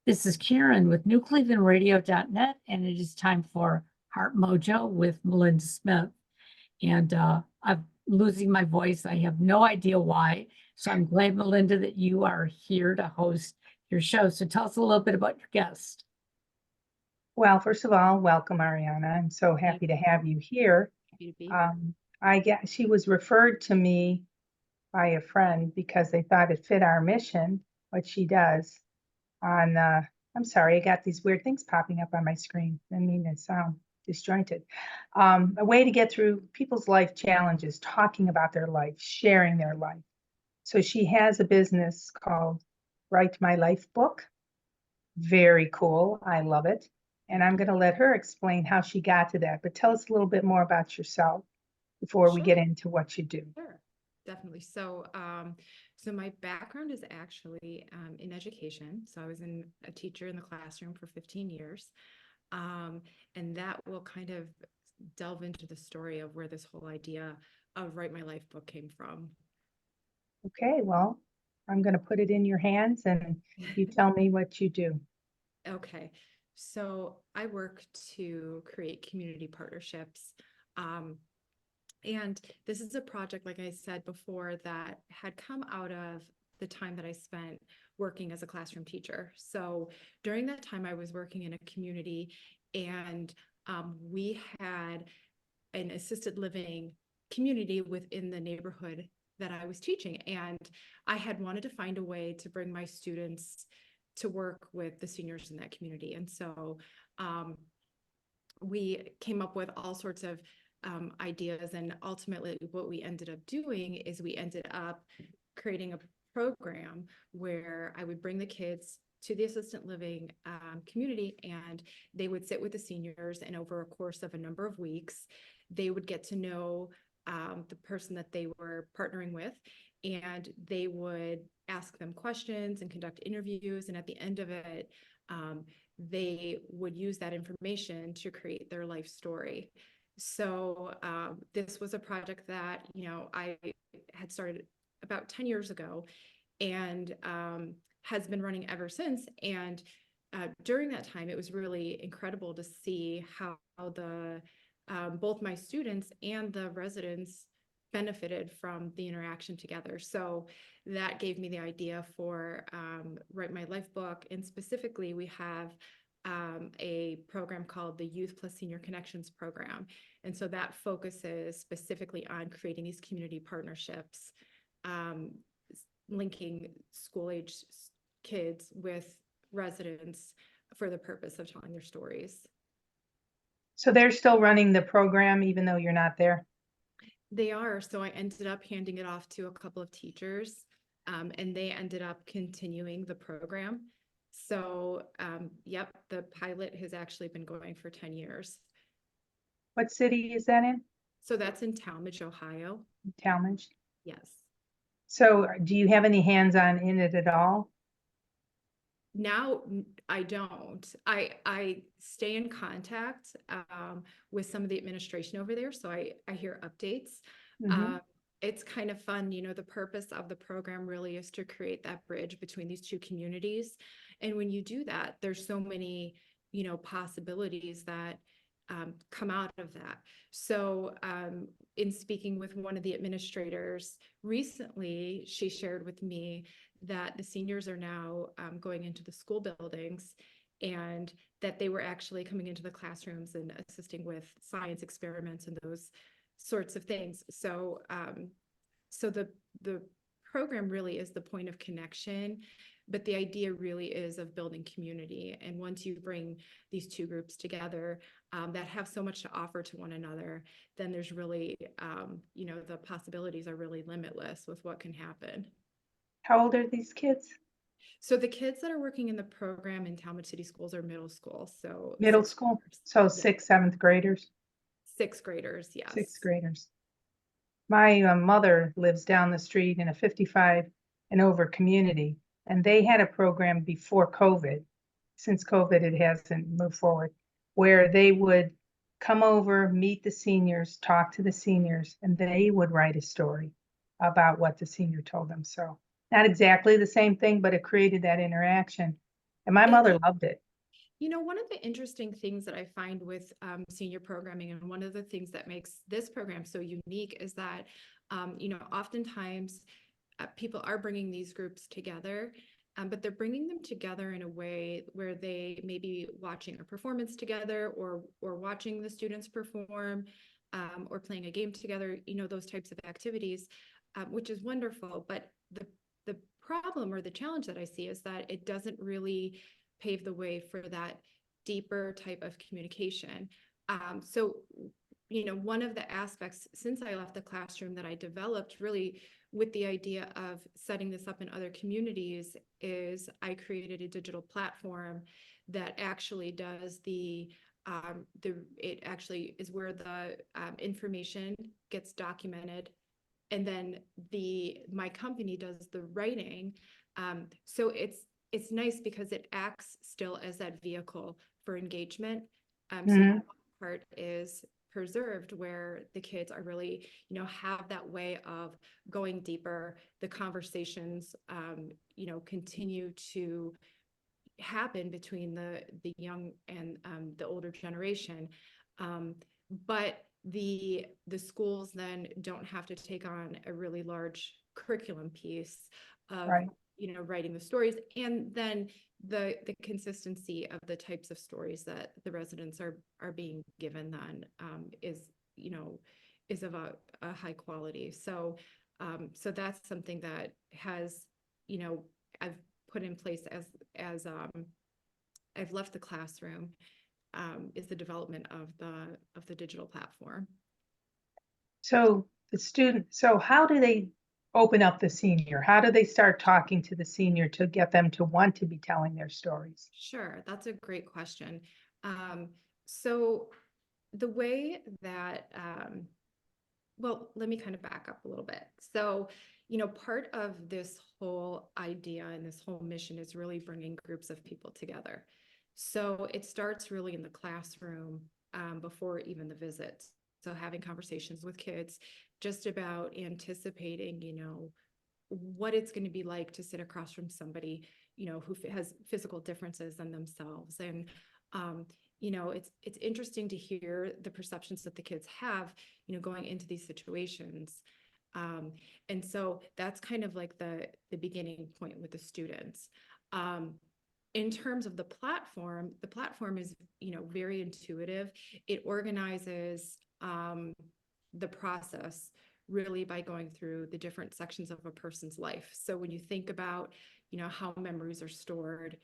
This is Karen with newclevelandradio.net, and it is time for Heart Mojo with Melinda Smith. And I'm losing my voice. I have no idea why. So I'm glad, Melinda, that you are here to host your show. So tell us a little bit about your guest. Well, first of all, welcome, Ariana. I'm so happy to have you here. Happy to be here. I guess she was referred to me by a friend because they thought it fit our mission, what she does on, I'm sorry, I got these weird things popping up on my screen. I mean, it sound disjointed. A way to get through people's life challenges, talking about their life, sharing their life. So she has a business called WriteMyLifeBook. Very cool. I love it. And I'm going to let her explain how she got to that. But tell us a little bit more about yourself before we get into what you do. Sure, definitely. So my background is actually in education. So I was a teacher in the classroom for 15 years. And that will kind of delve into the story of where this whole idea of Write My Life book came from. Okay, well, I'm going to put it in your hands and you tell me what you do. Okay. So I work to create community partnerships. And this is a project, like I said before, that had come out of the time that I spent working as a classroom teacher. So during that time, I was working in a community, and we had an assisted living community within the neighborhood that I was teaching. And I had wanted to find a way to bring my students to work with the seniors in that community. And so we came up with all sorts of ideas. And ultimately, what we ended up doing is we ended up creating a program where I would bring the kids to the assisted living community, and they would sit with the seniors, and over a course of a number of weeks, they would get to know the person that they were partnering with, and they would ask them questions and conduct interviews. And at the end of it, they would use that information to create their life story. So this was a project that, I had started about 10 years ago, and has been running ever since. And during that time, it was really incredible to see how the both my students and the residents benefited from the interaction together. So that gave me the idea for Write My Life book. And specifically, we have a program called the Youth Plus Senior Connections program. And so that focuses specifically on creating these community partnerships, linking school-age kids with residents for the purpose of telling their stories. So they're still running the program even though you're not there? They are. So I ended up handing it off to a couple of teachers, and they ended up continuing the program. So, yep, the pilot has actually been going for 10 years. What city is that in? So that's in Talmadge, Ohio. Talmadge. Yes. So do you have any hands-on in it at all? Now I don't. I stay in contact with some of the administration over there, so I hear updates. It's kind of fun. The purpose of the program really is to create that bridge between these two communities. And when you do that, there's so many, possibilities that come out of that. So in speaking with one of the administrators recently, she shared with me that the seniors are now going into the school buildings, and that they were actually coming into the classrooms and assisting with science experiments and those sorts of things. So so the program really is the point of connection, but the idea really is of building community. And once you bring these two groups together that have so much to offer to one another, then there's really, the possibilities are really limitless with what can happen. How old are these kids? So the kids that are working in the program in Talmadge City Schools are middle school. So Middle school? So sixth, seventh graders? Sixth graders, yes. Sixth graders. My mother lives down the street in a 55 and over community, and they had a program before COVID. Since COVID, it hasn't moved forward, where they would come over, meet the seniors, talk to the seniors, and they would write a story about what the senior told them. So not exactly the same thing, but it created that interaction. And my mother loved it. You know, one of the interesting things that I find with senior programming, and one of the things that makes this program so unique, is that, you know, oftentimes people are bringing these groups together, but they're bringing them together in a way where they may be watching a performance together, or watching the students perform, or playing a game together, you know, those types of activities, which is wonderful. But the problem or the challenge that I see is that it doesn't really pave the way for that deeper type of communication. So, you know, one of the aspects since I left the classroom that I developed really with the idea of setting this up in other communities is I created a digital platform that actually does it actually is where the information gets documented, and then my company does the writing. So it's nice because it acts still as that vehicle for engagement. So that part is preserved, where the kids are really, you know, have that way of going deeper. The conversations, you know, continue to happen between the young and the older generation. But the schools then don't have to take on a really large curriculum piece of, Right. you know, writing the stories, and then the consistency of the types of stories that the residents are being given then is, you know, is of a high quality. So so that's something that has, you know, I've put in place as I've left the classroom, is the development of the digital platform. So so how do they open up the senior? How do they start talking to the senior to get them to want to be telling their stories? Sure, that's a great question. So the way that, well, let me kind of back up a little bit. So, you know, part of this whole idea and this whole mission is really bringing groups of people together. So it starts really in the classroom, before even the visits. So having conversations with kids just about anticipating, you know, what it's going to be like to sit across from somebody, you know, who has physical differences than themselves. And, you know, it's interesting to hear the perceptions that the kids have, you know, going into these situations. And so that's kind of like the beginning point with the students. In terms of the platform is, you know, very intuitive. It organizes the process really by going through the different sections of a person's life. So when you think about, you know, how memories are stored,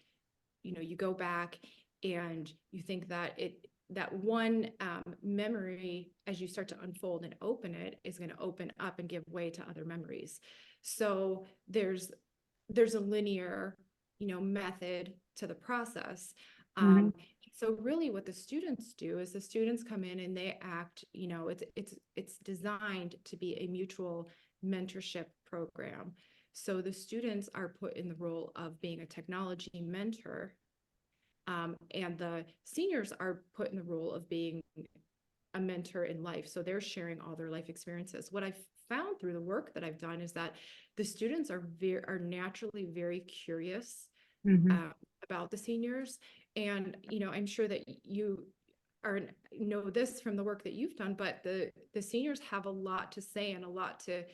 you know, you go back and you think that that one memory, as you start to unfold and open it, is going to open up and give way to other memories. So there's a linear, you know, method to the process. So really what the students do is the students come in and they act, you know, it's designed to be a mutual mentorship program. So the students are put in the role of being a technology mentor, and the seniors are put in the role of being a mentor in life. So they're sharing all their life experiences. What I've found through the work that I've done is that the students are naturally very curious about the seniors. And, you know, I'm sure that you know this from the work that you've done, but the seniors have a lot to say and a lot to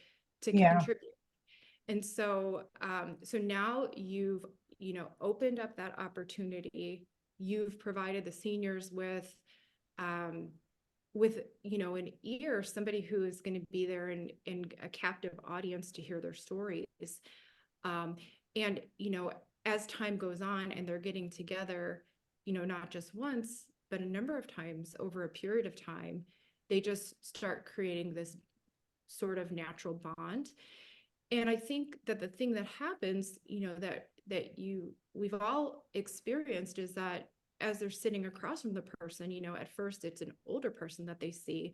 contribute. And so, so now you've, you know, opened up that opportunity. You've provided the seniors with, you know, an ear, somebody who is going to be there in a captive audience to hear their stories. And, you know, as time goes on and they're getting together, you know, not just once, but a number of times over a period of time, they just start creating this sort of natural bond. And I think that the thing that happens, you know, that we've all experienced is that as they're sitting across from the person, you know, at first it's an older person that they see,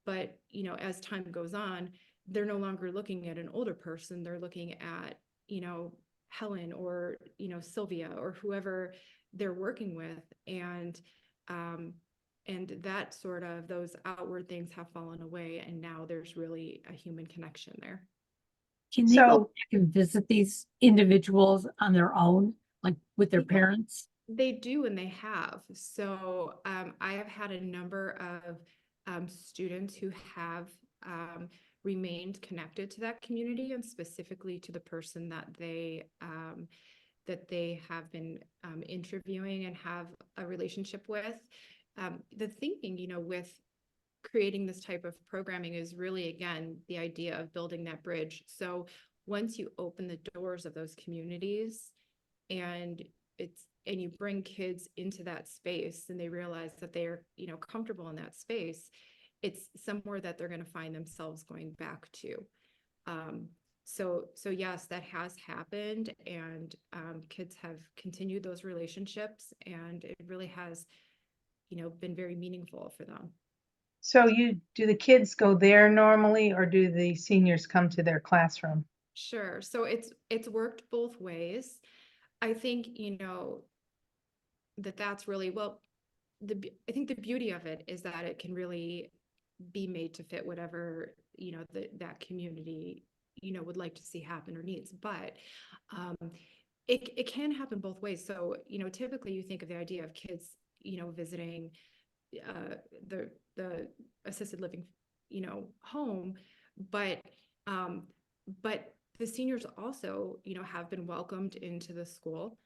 but, you know, as time goes on, they're no longer looking at an older person. They're looking at, you know, Helen or, you know, Sylvia or whoever they're working with. And that sort of, those outward things have fallen away. And now there's really a human connection there. Can they go back and visit these individuals on their own, like with their Yeah. parents? They do and they have. So I have had a number of students who have remained connected to that community and specifically to the person that they have been interviewing and have a relationship with. The thinking, with creating this type of programming is really, again, the idea of building that bridge. So once you open the doors of those communities and you bring kids into that space and they realize that they're, comfortable in that space, it's somewhere that they're going to find themselves going back to. So yes, that has happened, and kids have continued those relationships, and it really has, been very meaningful for them. So do the kids go there normally, or do the seniors come to their classroom? Sure. So it's worked both ways. I think, that's really, well, I think the beauty of it is that it can really be made to fit whatever, that community, would like to see happen or needs. But it can happen both ways. So, typically you think of the idea of kids, visiting the assisted living, home, but but the seniors also, have been welcomed into the school.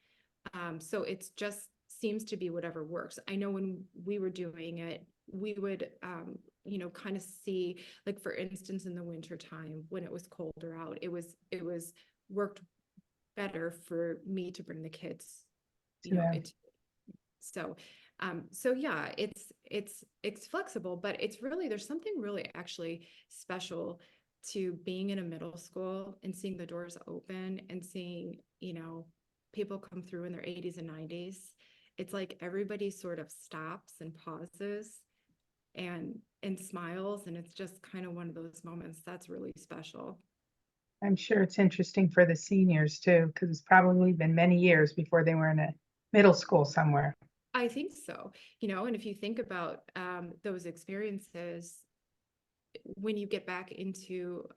So it's just seems to be whatever works. I know when we were doing it, we would, kind of see, like, for instance, in the winter time when it was colder out, it was worked better for me to bring the kids, Yeah. so yeah, it's flexible, but it's really, there's something really actually special to being in a middle school and seeing the doors open and seeing, people come through in their 80s and 90s. It's like everybody sort of stops and pauses and smiles, and it's just kind of one of those moments that's really special. I'm sure it's interesting for the seniors too, because it's probably been many years before they were in a middle school somewhere. I think so, and if you think about those experiences, when you get back into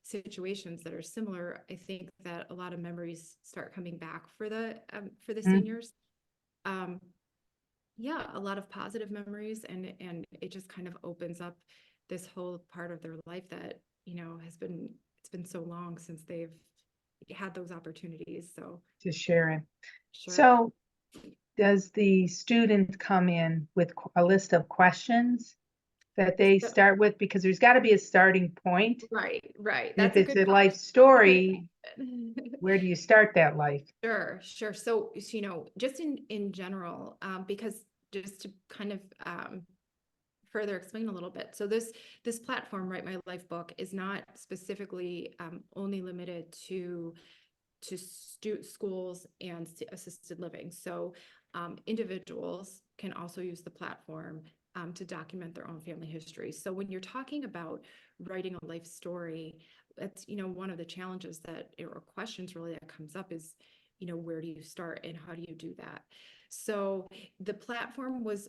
situations that are similar, I think that a lot of memories start coming back for the seniors. Yeah, a lot of positive memories, and it just kind of opens up this whole part of their life that, it's been so long since they've had those opportunities. So To share it. sure. So does the student come in with a list of questions that they So- start with? Because there's got to be a starting point. Right. And That's if it's a life story, where do you start that life? Sure. So, just in general, because just to kind of further explain a little bit. So this platform, Write My Life Book, is not specifically only limited to schools and assisted living. So individuals can also use the platform to document their own family history. So when you're talking about writing a life story, that's, one of the challenges or questions really that comes up is, where do you start and how do you do that? So the platform was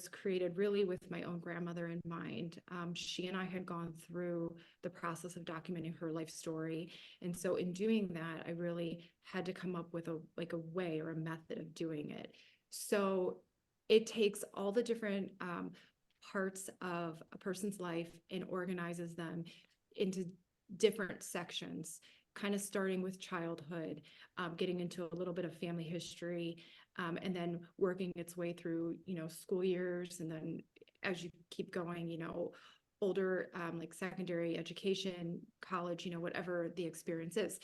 created really with my own grandmother in mind. She and I had gone through the process of documenting her life story. And so in doing that, I really had to come up with a way or a method of doing it. So it takes all the different parts of a person's life and organizes them into different sections, kind of starting with childhood, getting into a little bit of family history, and then working its way through, school years. And then as you keep going, older, like secondary education, college, whatever the experience is.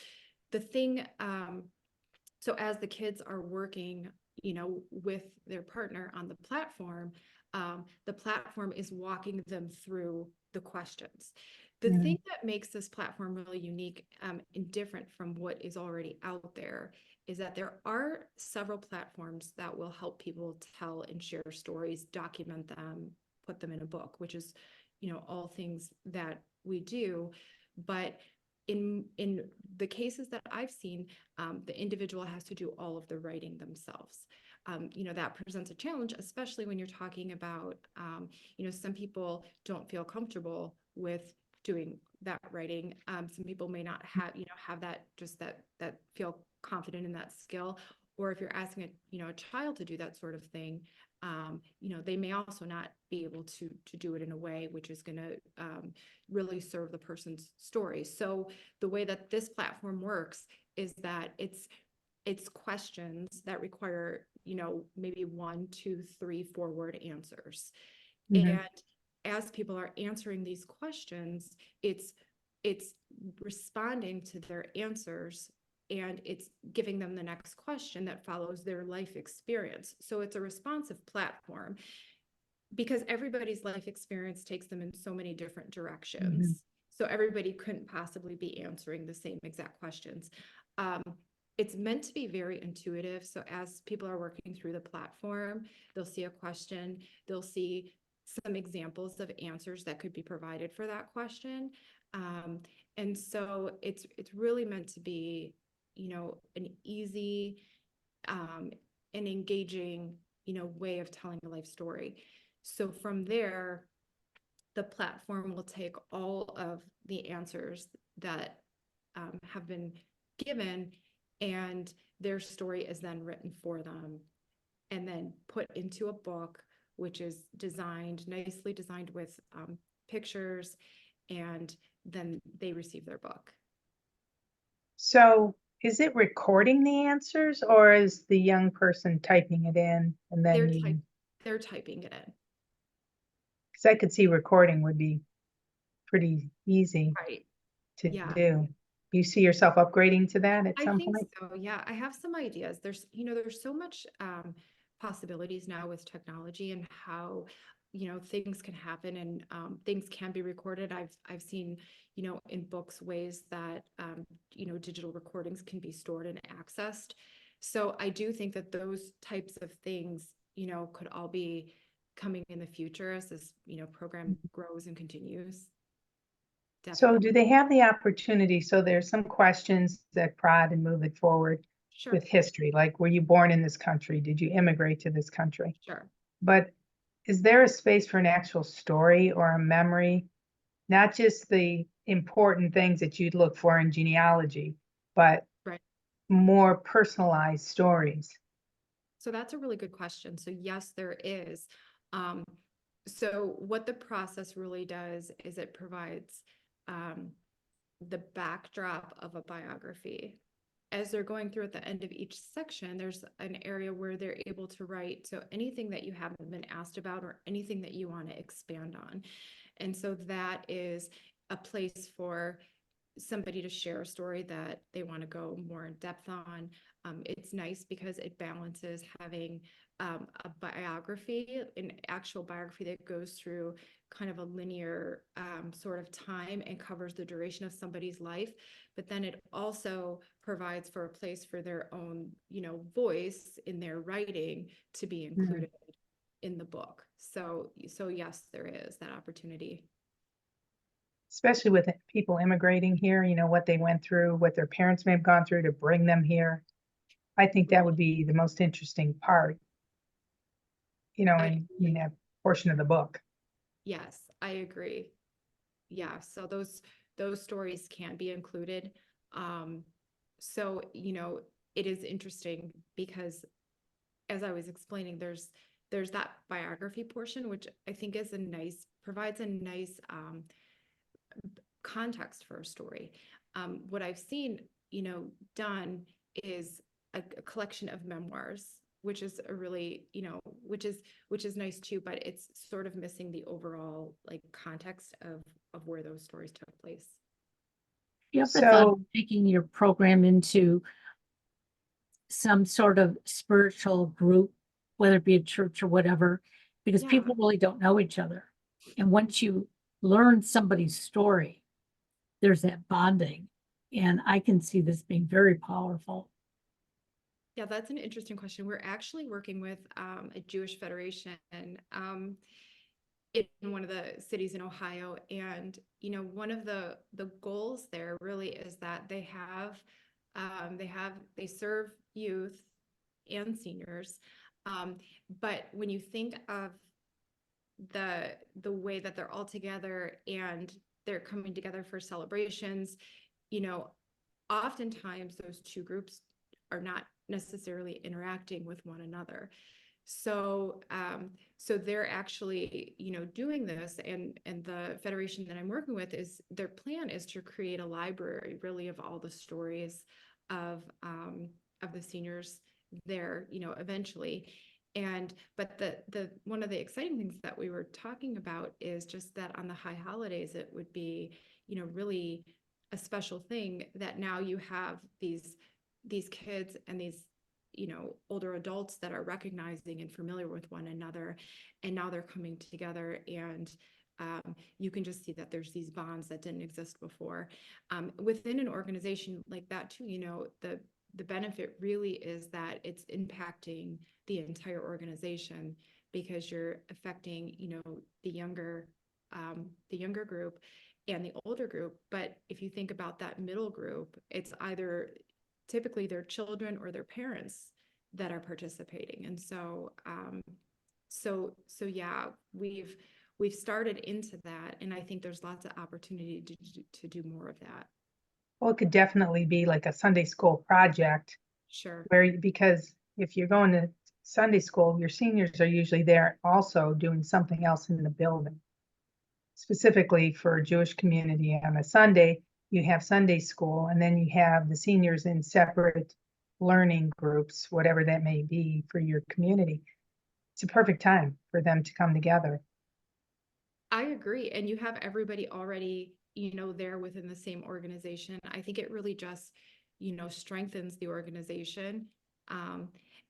The thing, so as the kids are working, with their partner on the platform is walking them through the questions. The thing that makes this platform really unique and different from what is already out there is that there are several platforms that will help people tell and share stories, document them, put them in a book, which is, all things that we do. But in the cases that I've seen, the individual has to do all of the writing themselves. That presents a challenge, especially when you're talking about, some people don't feel comfortable with doing that writing. Some people may not have, have that, just that feel confident in that skill. Or if you're asking a child to do that sort of thing, they may also not be able to do it in a way which is going to really serve the person's story. So the way that this platform works is that it's questions that require, maybe 1, 2, 3, 4 word answers. Mhm. And as people are answering these questions, it's responding to their answers, and it's giving them the next question that follows their life experience. So it's a responsive platform because everybody's life experience takes them in so many different directions. So everybody couldn't possibly be answering the same exact questions. It's meant to be very intuitive. So as people are working through the platform, they'll see a question, they'll see some examples of answers that could be provided for that question. And so it's really meant to be, an easy and engaging, way of telling a life story. So from there, the platform will take all of the answers that have been given, and their story is then written for them and then put into a book, which is nicely designed with pictures, and then they receive their book. So is it recording the answers, or is the young person typing it in and then They're typing it in. because I could see recording would be pretty easy Right. to Yeah. do. You see yourself upgrading to that at I some think point? so. Yeah. I have some ideas. There's so much possibilities now with technology and how, things can happen, and things can be recorded. I've seen, in books, ways that, digital recordings can be stored and accessed. So I do think that those types of things, could all be coming in the future as this, program grows and continues. So Definitely. do they have the opportunity? So there's some questions that prod and move it forward Sure. with history, like were you born in this country? Did you immigrate to this country? Sure. But is there a space for an actual story or a memory? Not just the important things that you'd look for in genealogy, but Right. more personalized stories. So that's a really good question. So yes, there is. So what the process really does is it provides the backdrop of a biography. As they're going through at the end of each section, there's an area where they're able to write. So anything that you haven't been asked about or anything that you want to expand on. And so that is a place for somebody to share a story that they want to go more in depth on. It's nice because it balances having a biography, an actual biography that goes through kind of a linear sort of time and covers the duration of somebody's life. But then it also provides for a place for their own, voice in their writing to be included in the book. So yes, there is that opportunity. Especially with people immigrating here, what they went through, what their parents may have gone through to bring them here. I think that would be the most interesting part, in that portion of the book. Yes, I agree. Yeah, so those stories can be included. So, it is interesting because as I was explaining, there's that biography portion, which I think provides a nice context for a story. What I've seen, done is a collection of memoirs, which is a really, which is nice too, but it's sort of missing the overall like context of where those stories took place. You ever thought of So, taking your program into some sort of spiritual group, whether it be a church or whatever, because Yeah. people really don't know each other. And once you learn somebody's story, there's that bonding. And I can see this being very powerful. Yeah, that's an interesting question. We're actually working with a Jewish federation in one of the cities in Ohio. And, one of the goals there really is that they serve youth and seniors. But when you think of the way that they're all together and they're coming together for celebrations, you know, oftentimes those two groups are not necessarily interacting with one another. So, so they're actually, you know, doing this, and the federation that I'm working with is their plan is to create a library really of all the stories of the seniors there, you know, eventually. And but the one of the exciting things that we were talking about is just that on the high holidays, it would be, you know, really a special thing that now you have these kids and these, you know, older adults that are recognizing and familiar with one another, and now they're coming together, and you can just see that there's these bonds that didn't exist before within an organization like that too. You know, the benefit really is that it's impacting the entire organization, because you're affecting, you know, the younger group and the older group. But if you think about that middle group, it's either typically their children or their parents that are participating. And so, so yeah, we've started into that, and I think there's lots of opportunity to do more of that. Well, it could definitely be like a Sunday school project Sure. because if you're going to Sunday school, your seniors are usually there also doing something else in the building. Specifically for a Jewish community, on a Sunday, you have Sunday school, and then you have the seniors in separate learning groups, whatever that may be for your community. It's a perfect time for them to come together. I agree. And you have everybody already, you know, there within the same organization. I think it really just, you know, strengthens the organization,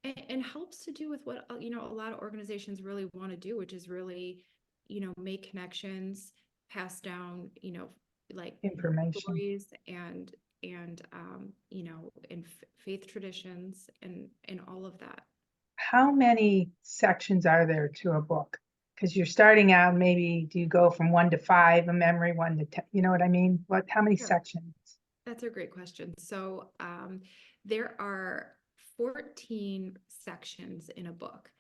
and helps to do with what, you know, a lot of organizations really want to do, which is really, you know, make connections, pass down, you know, like Information. stories and you know, and faith traditions and all of that. How many sections are there to a book? Because you're starting out, maybe do you go from 1 to 5, a memory, 1 to 10? You know what I mean? How many Sure. sections? That's a great question. So there are 14 sections in a book.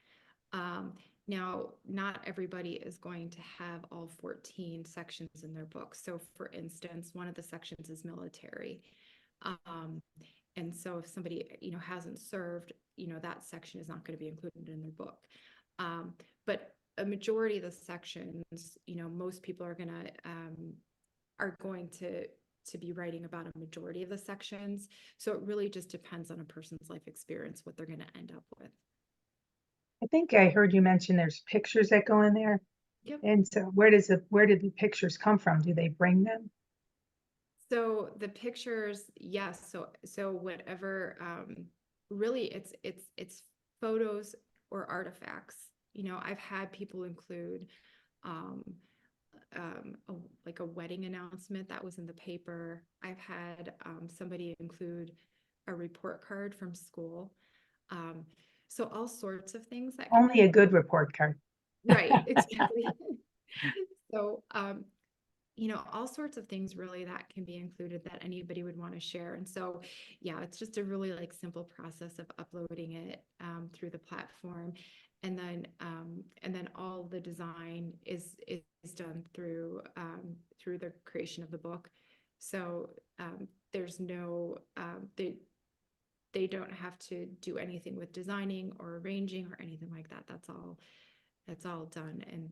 Now, not everybody is going to have all 14 sections in their book. So for instance, one of the sections is military. And so if somebody, you know, hasn't served, you know, that section is not going to be included in their book. But a majority of the sections, you know, most people are going to be writing about a majority of the sections. So it really just depends on a person's life experience, what they're going to end up with. I think I heard you mention there's pictures that go in there. Yep. And so where did the pictures come from? Do they bring them? So the pictures, yes. So whatever, really it's photos or artifacts. You know, I've had people include like a wedding announcement that was in the paper. I've had somebody include a report card from school. So all sorts of things that can Only a good report card. right, exactly. So you know, all sorts of things really that can be included that anybody would want to share. And so, yeah, it's just a really like simple process of uploading it through the platform. And then all the design is done through through the creation of the book. So there's no, they don't have to do anything with designing or arranging or anything like that. That's all done. And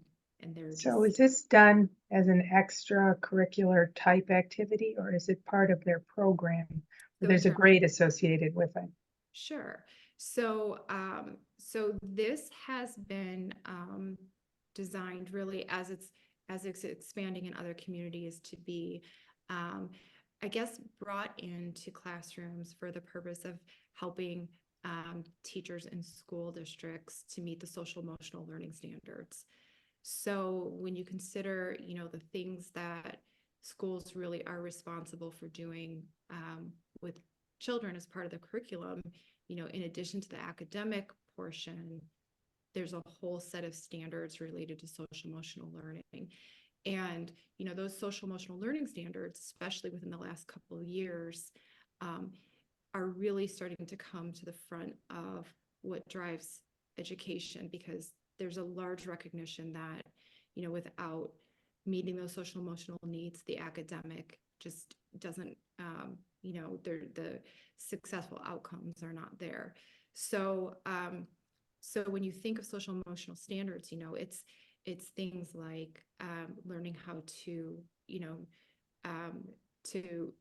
they're So just, is this done as an extracurricular type activity, or is it part of their program? So There's a it's grade associated with it. sure. So, so this has been designed really as it's expanding in other communities to be, I guess, brought into classrooms for the purpose of helping teachers in school districts to meet the social emotional learning standards. So when you consider, you know, the things that schools really are responsible for doing with children as part of the curriculum, you know, in addition to the academic portion, there's a whole set of standards related to social emotional learning. And, you know, those social emotional learning standards, especially within the last couple of years, are really starting to come to the front of what drives education, because there's a large recognition that, you know, without meeting those social emotional needs, the academic just doesn't, the successful outcomes are not there. So, so when you think of social emotional standards, it's things like learning how to, to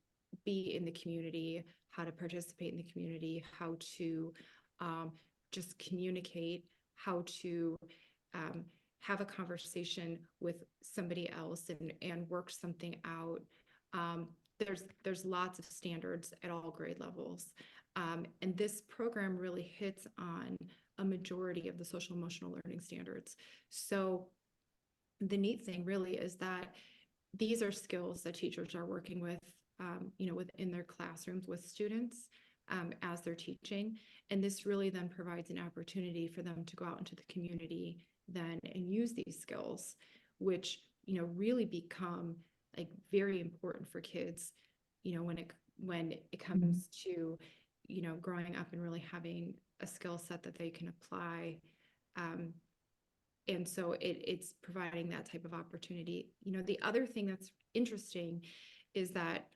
be in the community, how to participate in the community, how to just communicate, how to have a conversation with somebody else and work something out. There's lots of standards at all grade levels. And this program really hits on a majority of the social emotional learning standards. So the neat thing really is that these are skills that teachers are working with, within their classrooms with students as they're teaching. And this really then provides an opportunity for them to go out into the community then and use these skills, which, really become like very important for kids, when it comes to, growing up and really having a skill set that they can apply. And so it's providing that type of opportunity. The other thing that's interesting is that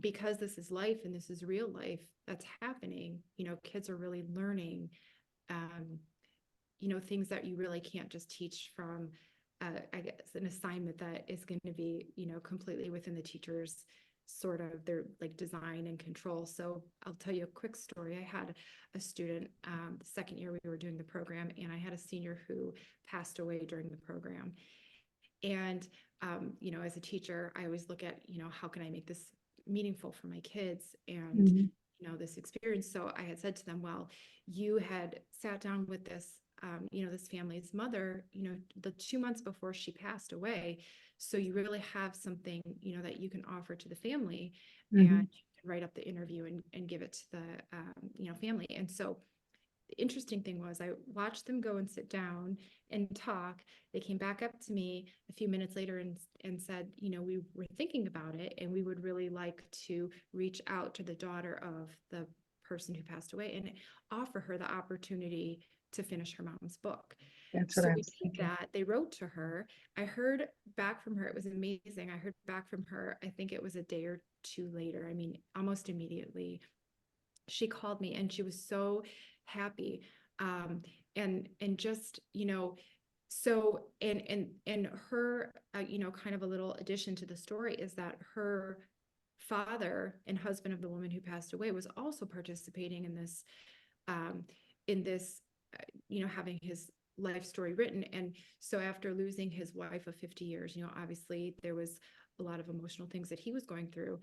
because this is life and this is real life that's happening, kids are really learning, things that you really can't just teach from, I guess, an assignment that is going to be, completely within the teacher's sort of their like design and control. So I'll tell you a quick story. I had a student, the second year we were doing the program, and I had a senior who passed away during the program. And, as a teacher, I always look at, how can I make this meaningful for my kids and, this experience. So I had said to them, well, you had sat down with this, this family's mother, the 2 months before she passed away. So you really have something, that you can offer to the family, and you can write up the interview and give it to the, family. And so the interesting thing was I watched them go and sit down and talk. They came back up to me a few minutes later and said, we were thinking about it and we would really like to reach out to the daughter of the person who passed away and offer her the opportunity to finish her mom's book. That's what So I we was did thinking. that. They wrote to her. I heard back from her. It was amazing. I heard back from her. I think it was a day or two later. I mean, almost immediately. She called me and she was so happy. And just, so, and her, kind of a little addition to the story is that her father and husband of the woman who passed away was also participating in this, having his life story written. And so after losing his wife of 50 years, obviously there was a lot of emotional things that he was going through.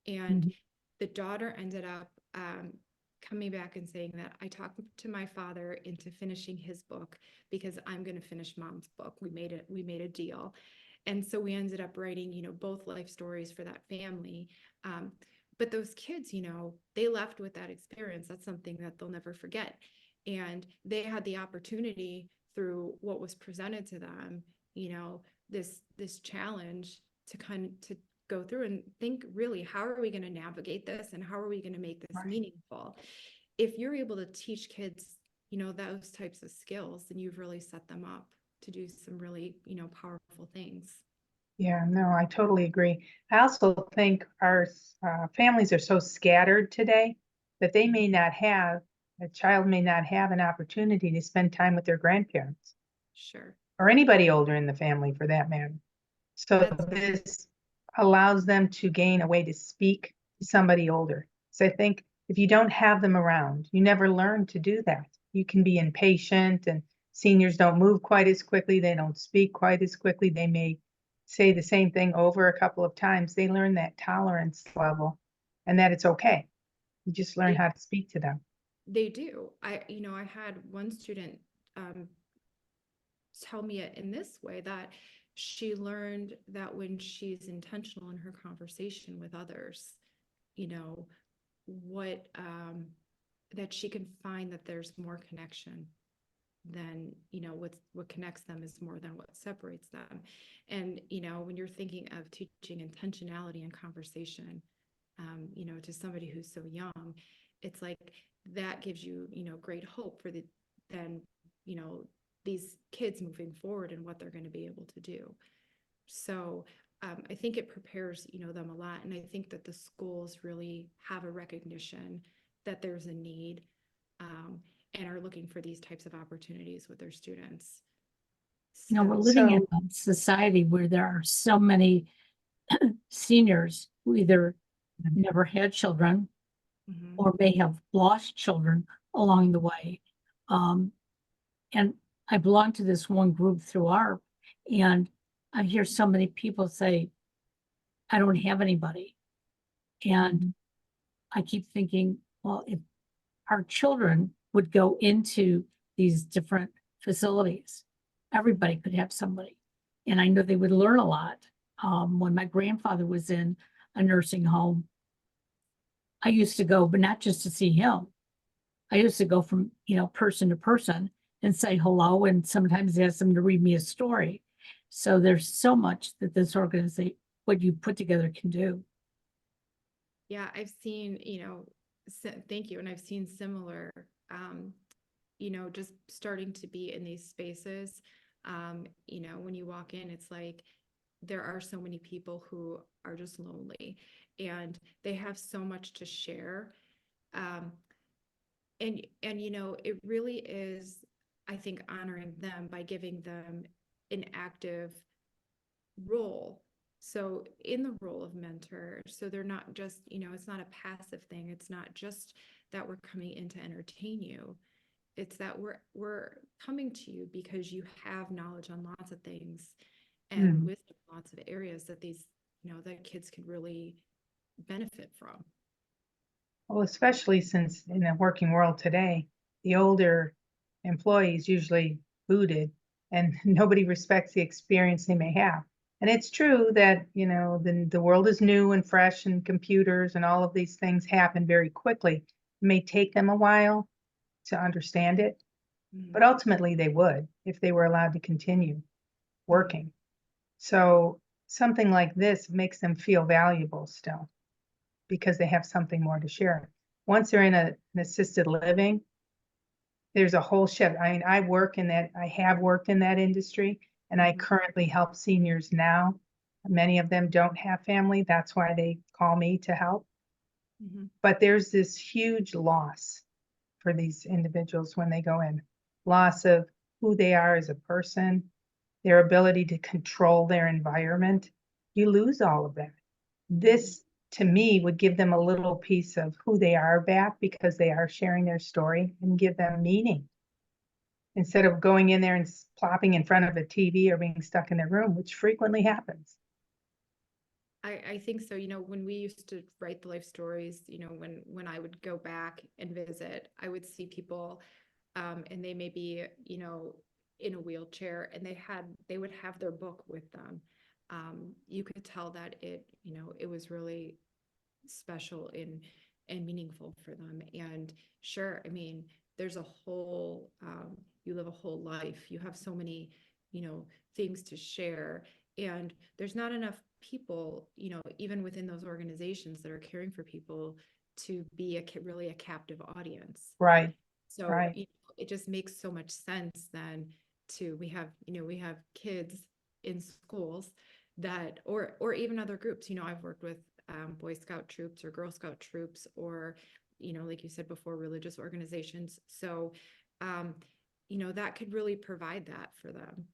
And the daughter ended up coming back and saying that I talked to my father into finishing his book because I'm going to finish mom's book. We made a deal. And so we ended up writing, both life stories for that family. But those kids, they left with that experience. That's something that they'll never forget. And they had the opportunity through what was presented to them, this challenge to go through and think, really, how are we going to navigate this and how are we going to make this meaningful? If you're able to teach kids, those types of skills, then you've really set them up to do some really, powerful things. Yeah, no, I totally agree. I also think our families are so scattered today that a child may not have an opportunity to spend time with their grandparents. Sure. Or anybody older in the family for that matter. So this allows them to gain a way to speak to somebody older. So I think if you don't have them around, you never learn to do that. You can be impatient, and seniors don't move quite as quickly. They don't speak quite as quickly. They may say the same thing over a couple of times. They learn that tolerance level and that it's okay. You just learn how to speak to them. They do. I had one student tell me it in this way, that she learned that when she's intentional in her conversation with others, what that she can find that there's more connection than, what connects them is more than what separates them. And, when you're thinking of teaching intentionality in conversation, to somebody who's so young, it's like that gives you, great hope for these kids moving forward and what they're going to be able to do. So I think it prepares, them a lot. And I think that the schools really have a recognition that there's a need, and are looking for these types of opportunities with their students. We're So, living in a society where there are so many seniors who either never had children mhm. or may have lost children along the way. And I belong to this one group through ARP, and I hear so many people say, I don't have anybody. And I keep thinking, well, if our children would go into these different facilities, everybody could have somebody. And I know they would learn a lot. When my grandfather was in a nursing home, I used to go, but not just to see him. I used to go from, person to person and say hello, and sometimes ask them to read me a story. So there's so much that this organization, what you put together, can do. Yeah, I've seen, thank you. And I've seen similar, just starting to be in these spaces. When you walk in, it's like there are so many people who are just lonely and they have so much to share. And it really is, I think, honoring them by giving them an active role. So in the role of mentor, so they're not just, it's not a passive thing. It's not just that we're coming in to entertain you. It's that we're coming to you because you have knowledge on lots of things and with lots of areas that these, that kids could really benefit from. Well, especially since in the working world today, the older employees usually booted and nobody respects the experience they may have. And it's true that, the world is new and fresh and computers and all of these things happen very quickly. It may take them a while to understand it, but ultimately they would if they were allowed to continue working. So something like this makes them feel valuable still because they have something more to share. Once they're in an assisted living, there's a whole shift. I mean, I have worked in that industry, and I currently help seniors now. Many of them don't have family. That's why they call me to help. But there's this huge loss for these individuals when they go in. Loss of who they are as a person, their ability to control their environment. You lose all of that. This, to me, would give them a little piece of who they are back because they are sharing their story and give them meaning. Instead of going in there and plopping in front of a TV or being stuck in their room, which frequently happens. I think so. When we used to write the life stories, when I would go back and visit, I would see people, and they may be, in a wheelchair, and they would have their book with them. You could tell that it was really special and meaningful for them. And sure, I mean, there's a whole, you live a whole life. You have so many, things to share. And there's not enough people, even within those organizations that are caring for people to be really a captive audience. Right. So Right. it just makes so much sense then we have kids in schools that, or even other groups, I've worked with Boy Scout troops or Girl Scout troops, or, like you said before, religious organizations. So, that could really provide that for them.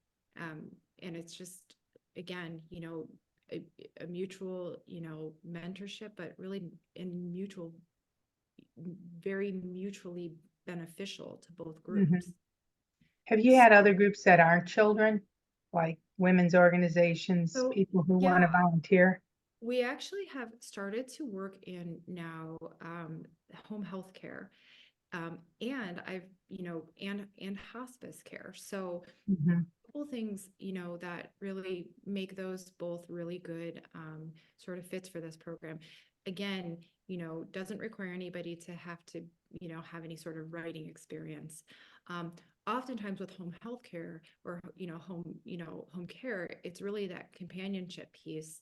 And it's just, again, a mutual, mentorship, but really very mutually beneficial to both groups. Have you had other groups that aren't children, like women's organizations, So, people who want yeah, to volunteer? we actually have started to work in now home health care, and I've, and hospice care. So couple things, that really make those both really good sort of fits for this program. Again, doesn't require anybody to have to, have any sort of writing experience. Oftentimes with home health care or, home care, it's really that companionship piece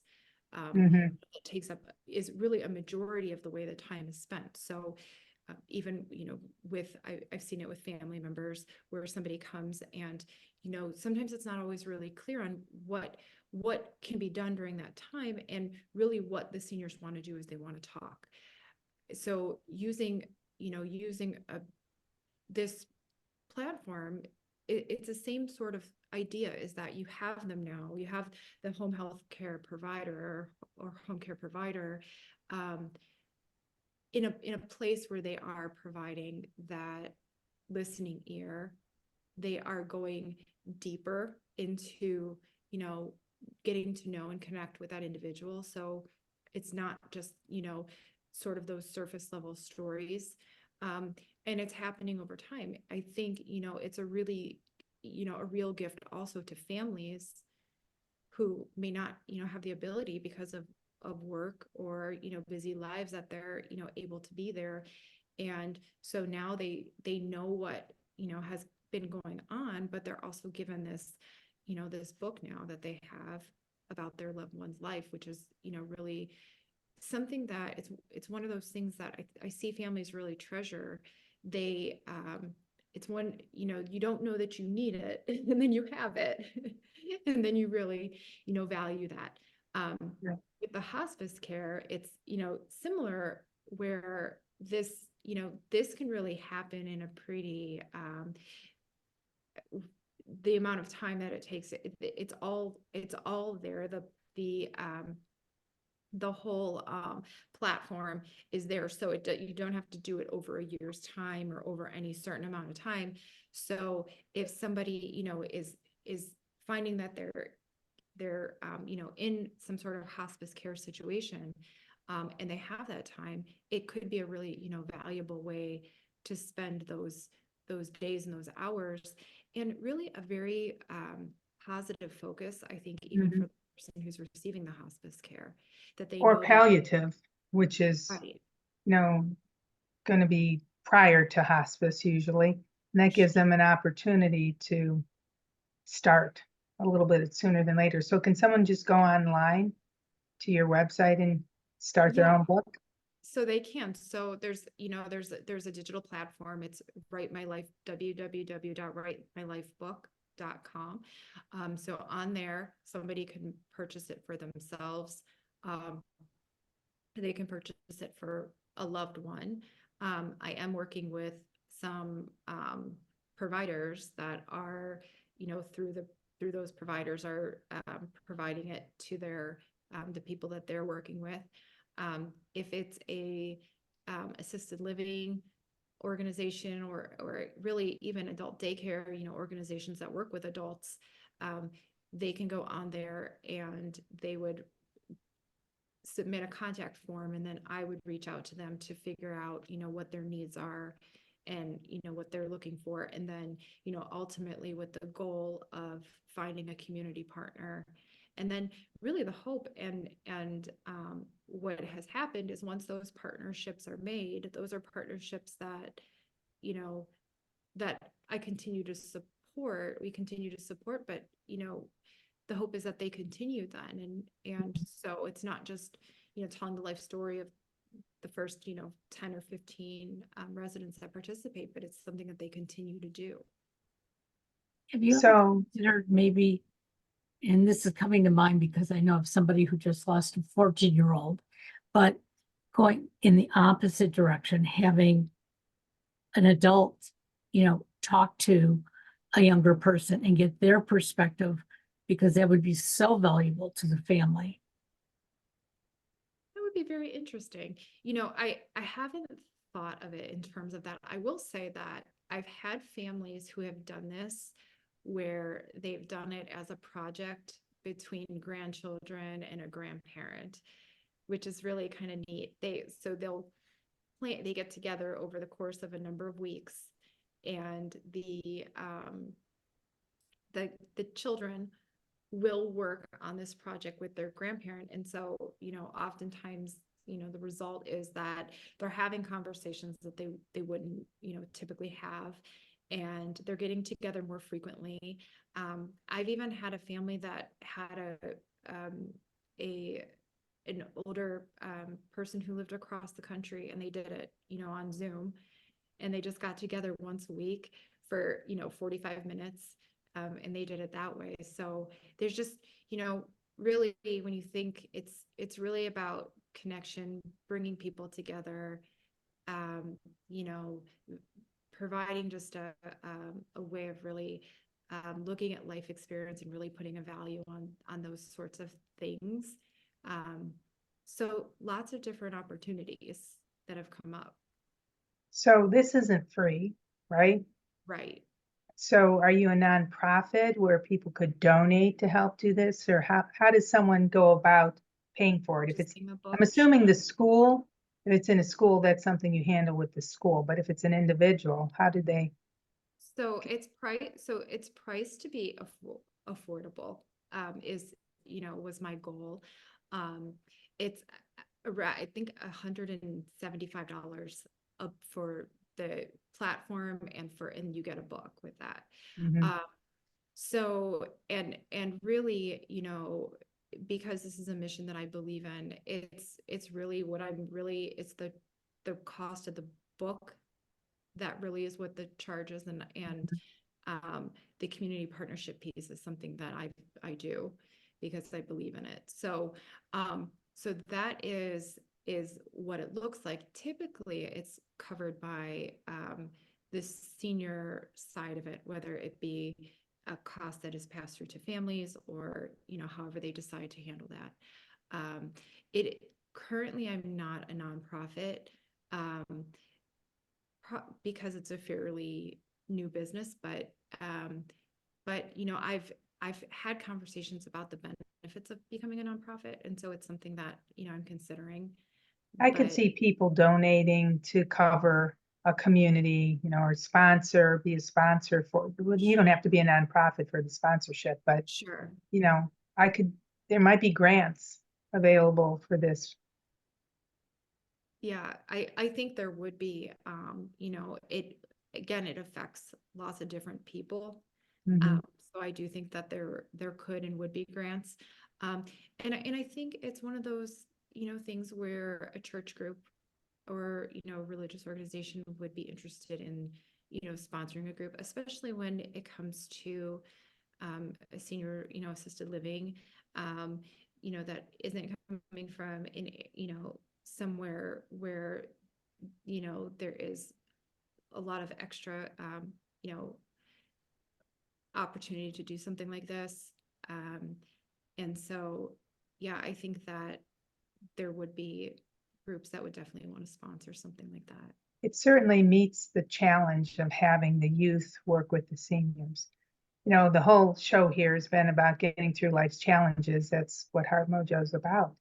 that is really a majority of the way the time is spent. So even, I've seen it with family members where somebody comes and, sometimes it's not always really clear on what can be done during that time, and really what the seniors want to do is they want to talk. So using this platform, it's the same sort of idea, is that you have them now, you have the home health care provider or home care provider in a place where they are providing that listening ear. They are going deeper into, getting to know and connect with that individual. So it's not just, sort of those surface level stories. And it's happening over time. I think, it's a really, a real gift also to families who may not, have the ability because of work or, busy lives, that they're, able to be there. And so now they know what, has been going on, but they're also given this, this book now that they have about their loved one's life, which is, really something that it's one of those things that I see families really treasure. They, it's one, you don't know that you need it, and then you have it, and then you really, value that. Yeah. With the hospice care, it's, similar, where this, this can really happen in a pretty, the amount of time that it takes, it's all there. The whole platform is there, so you don't have to do it over a year's time or over any certain amount of time. So if somebody, is finding that they're in some sort of hospice care situation, and they have that time, it could be a really, valuable way to spend those days and those hours, and really a very positive focus, I think, even Mhm. for the person who's receiving the hospice care, that they Or know that- palliative, which is, Right. going to be prior to hospice usually. And that gives them an opportunity to start a little bit sooner than later. So can someone just go online to your website and start their Yeah. own book? So they can. So there's a digital platform. It's WriteMyLife, www.writemylifebook.com. So on there, somebody can purchase it for themselves. They can purchase it for a loved one. I am working with some providers that are, through those providers are providing it to their the people that they're working with. If it's a assisted living organization, or really even adult daycare, organizations that work with adults, they can go on there and they would submit a contact form, and then I would reach out to them to figure out, what their needs are, and, what they're looking for. And then, ultimately with the goal of finding a community partner. And then really the hope and what has happened is, once those partnerships are made, those are partnerships that, that I continue to support, we continue to support, but, the hope is that they continue then. And so it's not just, telling the life story of the first, 10 or 15 residents that participate, but it's something that they continue to do. Have you ever So, considered maybe, and this is coming to mind because I know of somebody who just lost a 14-year-old, but going in the opposite direction, having an adult, talk to a younger person and get their perspective, because that would be so valuable to the family. That would be very interesting. I haven't thought of it in terms of that. I will say that I've had families who have done this, where they've done it as a project between grandchildren and a grandparent, which is really kind of neat. They get together over the course of a number of weeks, and the children will work on this project with their grandparent. And so, oftentimes, the result is that they're having conversations that they wouldn't, typically have, and they're getting together more frequently. I've even had a family that had a an older person who lived across the country, and they did it, on Zoom, and they just got together once a week for, 45 minutes. And they did it that way. So there's just, really, when you think it's really about connection, bringing people together, you know, providing just a way of really looking at life experience and really putting a value on those sorts of things. So lots of different opportunities that have come up. So this isn't free, right? Right. So are you a nonprofit where people could donate to help do this? Or how does someone go about paying for it? If it's, Purchasing a I'm book. assuming the school, if it's in a school, that's something you handle with the school. But if it's an individual, how do they? So it's priced to be affordable, was my goal. It's I think $175 up for the platform, and you get a book with that. Mhm. So, and really, because this is a mission that I believe in, it's really it's the cost of the book that really is what the charges, and the community partnership piece is something that I do because I believe in it. So so that is what it looks like. Typically it's covered by the senior side of it, whether it be a cost that is passed through to families, or however they decide to handle that. It currently, I'm not a nonprofit, because it's a fairly new business, but I've had conversations about the benefits of becoming a nonprofit, and so it's something that I'm considering. I could But see people donating to cover a community, or be a sponsor for, well, you don't have to be a nonprofit for the sponsorship, but sure, there might be grants available for this. yeah, I think there would be, it affects lots of different people. Mhm. So I do think that there could and would be grants. And I think it's one of those, things where a church group or, religious organization would be interested in, sponsoring a group, especially when it comes to a senior, assisted living, that isn't coming from somewhere where, there is a lot of extra, you know, opportunity to do something like this. And so, yeah, I think that there would be groups that would definitely want to sponsor something like that. It certainly meets the challenge of having the youth work with the seniors. The whole show here has been about getting through life's challenges. That's what Heart Mojo is about.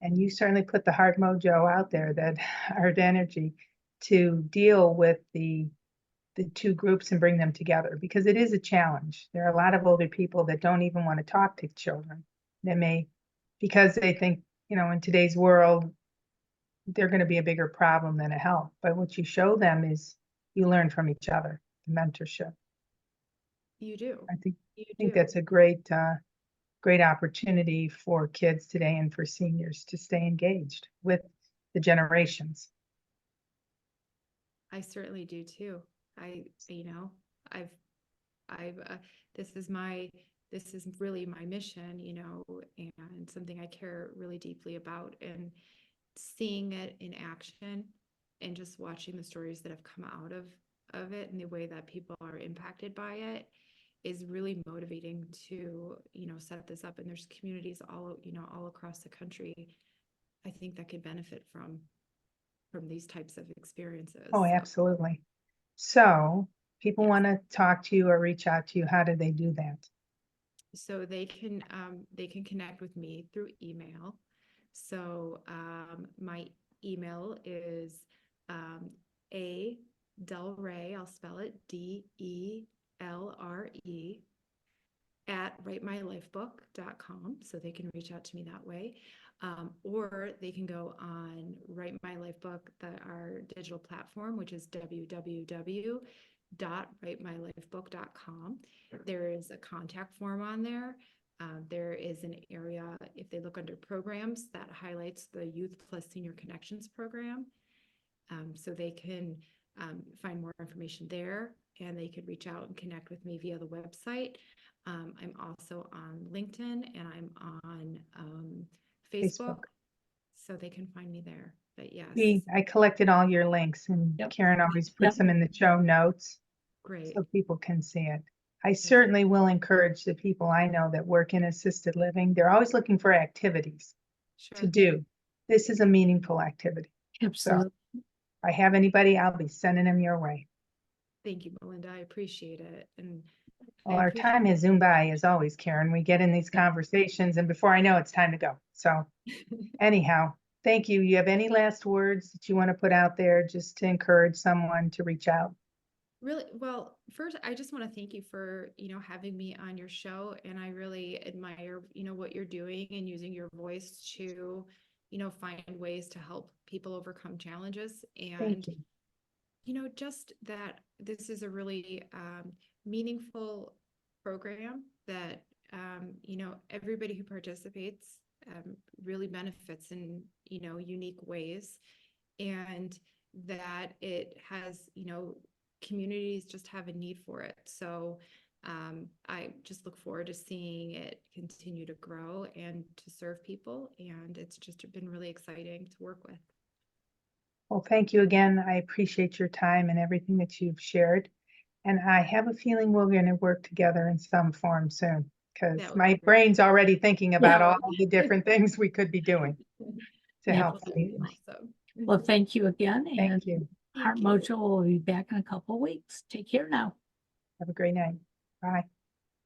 And you certainly put the Heart Mojo out there, that Heart Energy, to deal with the two groups and bring them together, because it is a challenge. There are a lot of older people that don't even want to talk to children. Because they think, in today's world, they're going to be a bigger problem than a help. But what you show them is you learn from each other, the mentorship. You do. I think You think do. that's a great opportunity for kids today and for seniors to stay engaged with the generations. I certainly do too. I, you know, I've this is really my mission, and something I care really deeply about, and seeing it in action and just watching the stories that have come out of it and the way that people are impacted by it is really motivating to, set this up. And there's communities all across the country, I think, that could benefit from these types of experiences. Oh, So absolutely. So people yes. want to talk to you or reach out to you. How do they do that? So they can connect with me through email. So my email is a Delray, I'll spell it DELRE at WriteMyLifeBook.com. So they can reach out to me that way. Or they can go on Write My Life Book, our digital platform, which is www.writemylifebook.com. There is a contact form on there. There is an area, if they look under programs, that highlights the Youth Plus Senior Connections program. So they can find more information there, and they could reach out and connect with me via the website. I'm also on LinkedIn, and I'm on Facebook, so they can find me there. But yes, I collected all your links, and Yep. Karen always puts Yep. them in the show notes great. so people can see it. I certainly will encourage the people I know that work in assisted living. They're always looking for activities to Sure. do. This is a meaningful activity. Absolutely. If I have anybody, I'll be sending them your way. Thank you, Melinda. I appreciate it. And Well, I our appreciate- time has zoomed by as always, Karen. We get in these conversations and before I know it's time to go. So anyhow, thank you. You have any last words that you want to put out there just to encourage someone to reach out? Really, well, first, I just want to thank you for, having me on your show. And I really admire, what you're doing and using your voice to, find ways to help people overcome challenges. Thank And, you. Just that this is a really meaningful program that, everybody who participates really benefits in, unique ways. And that it has, communities just have a need for it. So I just look forward to seeing it continue to grow and to serve people. And it's just been really exciting to work with. Well, thank you again. I appreciate your time and everything that you've shared. And I have a feeling we're going to work together in some form soon because That would my be great. brain's already thinking about Yeah. all the different things we could be doing to Yeah. help. Awesome. Well, thank you again. And Thank you. Heart Thank you. Mojo will be back in a couple of weeks. Take care now. Have a great night. Bye.